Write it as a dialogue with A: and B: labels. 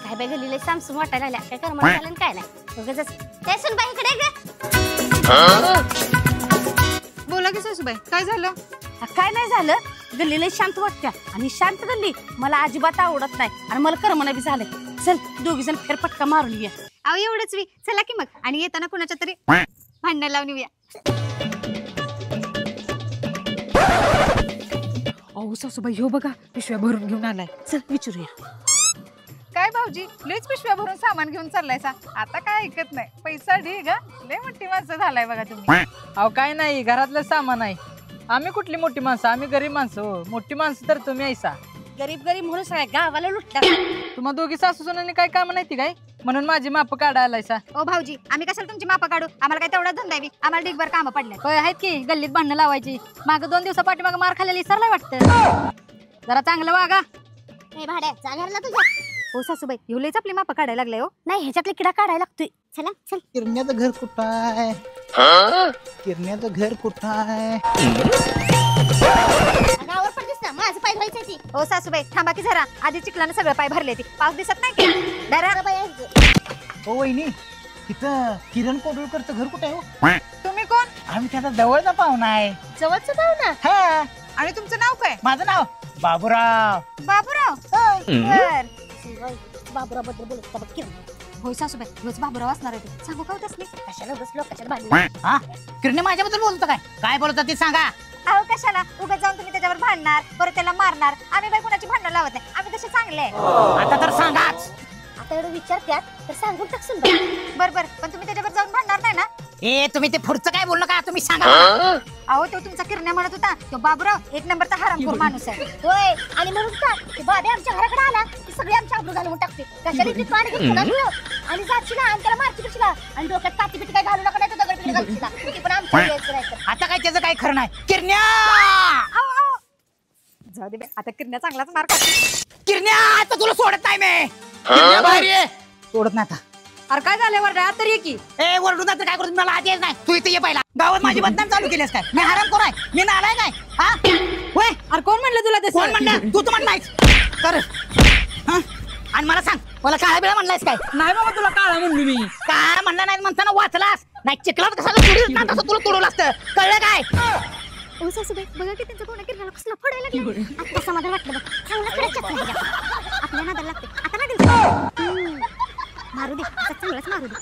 A: काय बाई गल्लीला सामसून वाटायला लागल्या काय करमत झालं काय नाही उगाचच ते सुनबाई इकडे ग
B: बोला की सासूबाई काय झालं
A: काय नाही झालं गल्लीला शांत वाटत्या आणि शांत गल्ली मला अजिबात आवडत नाही आणि मला करमना बी झालंय चल दोघी जण फेरपटका मारून येऊया
B: अहो एवढंच वी चला की मग आणि येताना कुणाच्या तरी भांडण लावून येऊया
C: अहो सासूबाई हो बघा पिशव्या भरून घेऊन आलाय
A: चल विचारूया
B: काय भाऊजी लयच पिशव्या भरून सामान घेऊन चाललायसा आता काय ऐकत नाही पैसा ढीग लय मोठी माणसं झालाय बघा तुम्ही
D: अहो काय नाही घरातलं सामान आहे आम्ही कुठली मोठी माणसं आम्ही गरीब माणसं हो मोठी माणसं तर तुम्ही ऐसा
A: गरीब गरीब म्हणून सगळ्या गावाला लुटतात
D: तुम्हा दोघी सासू सुनांनी काय काम नाही ती काय म्हणून माझी माप काढायलायसा
B: ओ भाऊजी आम्ही कशाला तुमची मापा काढू आम्हाला काय तेवढा धंदा आहे आम्हाला ढीगभर कामं पडले
C: होय आहेत की गल्लीत भांडणं लावायची माग 2 दिवसापाठी माग मार खाल्लेली सरला वाटतं जरा चांगलं वागा
A: हे भाड्या जागरला तुझ्या
B: ओ सासूबाई एवढेच आपली मापा काढायला लागलाय हो
A: नाही ह्याच्यातले किडा काढायला लागतोय चला चल
E: किरण्याचं घर कुठं आहे किरण्याचं घर कुठं आहे
A: गावावर पण दिसतं माझं पाय धुवायचं ती
B: ओ सासूबाई थांबा की जरा आधी चिखलानं सगळं पाय भरले ती पाऊस दिसत नाही की डरा
E: हो वहिनी तिथं किरण कोडुळकरचं घर कुठं आहे हो
B: तुम्ही कोण
E: आम्ही त्याचा जवळचा पाहुणा आहे
A: जवळचं पाहुणा
E: हा
B: आणि तुमचं नाव काय
E: माझं नाव बाबूराव
B: बाबूराव बर
A: बाबुराबद्दल बोलत होता बघ किरण
B: होय सासूबाई रोज बाबूराव असणार आहे ते सांगू का तसली
A: कशाला उगाच लोकांच्या भांडण
E: हा किरणे माझ्याबद्दल बोलतो काय बोलत ते सांगा
B: अहो कशाला उगाच जाऊन तुम्ही त्याच्यावर भांडणार परत त्याला मारणार आम्ही बाई कोणाची भांडण लावत नाही आम्ही तसे चांगले आहे
E: आता तर सांगाच
A: आता एवढं विचारत्यात तर सांगून टाकसून
B: बर बर पण तुम्ही त्याच्यावर जाऊन भांडणार नाही ना
E: ए तुम्ही ते पुढचं काय बोललो का तुम्ही सांगा
B: अहो तो तुमचा किरण्या म्हणत होता तो बाबूराव 1 नंबरचा हरामखोर माणूस आहे
A: होय आणि म्हणून का ते बाबे आमच्या घराकडे आला की सगळे आमच्या आबरू घालून टाकते कशाला ती पाणी घेऊन पुन्हा घेऊ आणि जाशीला आणि त्याला मारती कशीला आणि डोक्यात काठी बिटी काय घालू नका नाही तर दगड घालशीला ती पण आमच्या यायचं नाही
E: आता काय त्याचं काय खरं नाही किरण्या
B: जाऊ दे बे, आता किरण्या चांगलाच मार खातो
E: किरण्या आता तुला सोडत नाही मी किरण्या बाहेर ये सोडत नाही आता
C: अरे काय झालं वरडा तर ये की
E: ए वरडून आता काय करू मला आधी येत नाही तू इथे ये पहिला गावात माझी बदनाम चालू केलीस काय मी हराम करू आहे मी नालाय काय हा होय
C: अरे कोण म्हणलं तुला ते
E: कोण म्हणलं तू तर म्हणलायस कर हा? आणि मला सांग मला काळा बिळा म्हणलायस काय
C: नाही बाबा तुला काळा म्हणलो मी
E: काय म्हणलं नाही म्हणताना वाचलास नाही चिखलात कशाला तुडील ना तसं तुला तुडवलं असतं कळलं काय
A: ओ सासूबाई बघा की त्यांचं कोणा किरण्याला कसला फोडायला लागला आता समाधान वाटलं बघ चांगला कडक चक्कर आपल्या नादाला लागते आता ना मारू दे आता चांगलाच मारू दे